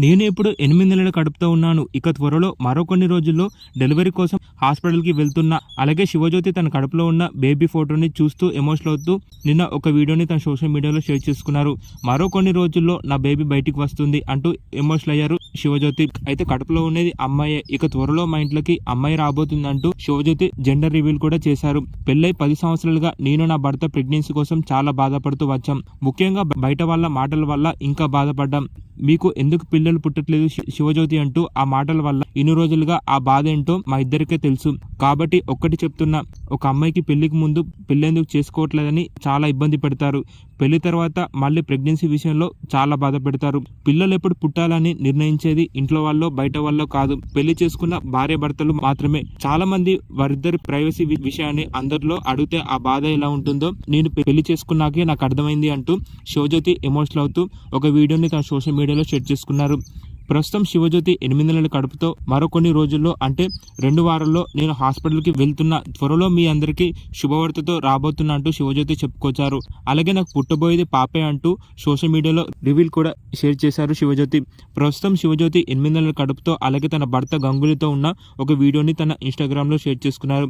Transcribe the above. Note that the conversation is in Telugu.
నేను ఇప్పుడు 8 నెలల కడుపుతో ఉన్నాను. ఇక త్వరలో మరో కొన్ని రోజుల్లో డెలివరీ కోసం హాస్పిటల్కి వెళ్తున్నా. అలాగే శివజ్యోతి తన కడుపులో ఉన్న బేబీ ఫోటోని చూస్తూ ఎమోషనల్ అవుతూ నిన్న ఒక వీడియోని తన సోషల్ మీడియాలో షేర్ చేసుకున్నారు. మరో కొన్ని రోజుల్లో నా బేబీ బయటికి వస్తుంది అంటూ ఎమోషనల్ అయ్యారు శివజ్యోతి. అయితే కడుపులో ఉన్నది అమ్మాయే. ఇక త్వరలో మా ఇంట్లోకి అమ్మాయి రాబోతుంది అంటూ శివజ్యోతి జెండర్ రివీల్ కూడా చేశారు. పెళ్ళై 10 సంవత్సరాలుగా నేను నా భర్త ప్రెగ్నెన్సీ కోసం చాలా బాధపడుతూ వచ్చాం. ముఖ్యంగా బయట వాళ్ళ మాటల వల్ల ఇంకా బాధపడ్డాం. మీకు ఎందుకు పిల్లలు పుట్టట్లేదు శివజ్యోతి అంటూ ఆ మాటల వల్ల ఇన్ని రోజులుగా ఆ బాధ ఏంటో మా ఇద్దరికే తెలుసు. కాబట్టి ఒక్కటి చెప్తున్నా, ఒక అమ్మాయికి పెళ్లికి ముందు పెళ్ళెందుకు చేసుకోవట్లేదని చాలా ఇబ్బంది పెడతారు. పెళ్లి తర్వాత మళ్ళీ ప్రెగ్నెన్సీ విషయంలో చాలా బాధ పెడతారు. పిల్లలు ఎప్పుడు పుట్టాలని నిర్ణయించేది ఇంట్లో వాళ్ళో బయట వాళ్ళో కాదు, పెళ్లి చేసుకున్న భార్య భర్తలు మాత్రమే. చాలా మంది వారిద్దరి ప్రైవసీ విషయాన్ని అందరిలో అడిగితే ఆ బాధ ఎలా ఉంటుందో నేను పెళ్లి చేసుకున్నాకే నాకు అర్థమైంది అంటూ శివజ్యోతి ఎమోషనల్ అవుతూ ఒక వీడియోని తన సోషల్ మీడియాలో షేర్ చేసుకున్నారు. ప్రస్తుతం శివజ్యోతి 8 నెలల కడుపుతో మరో కొన్ని రోజుల్లో అంటే 2 వారాల్లో నేను హాస్పిటల్కి వెళ్తున్నా. త్వరలో మీ అందరికీ శుభవార్తతో రాబోతున్నా అంటూ శివజ్యోతి చెప్పుకొచ్చారు. అలాగే నాకు పుట్టబోయేది పాపే అంటూ సోషల్ మీడియాలో రివీల్ కూడా షేర్ చేశారు శివజ్యోతి. ప్రస్తుతం శివజ్యోతి 8 నెలల కడుపుతో అలాగే తన భర్త గంగులీతో ఉన్న ఒక వీడియోని తన ఇన్స్టాగ్రామ్లో షేర్ చేసుకున్నారు.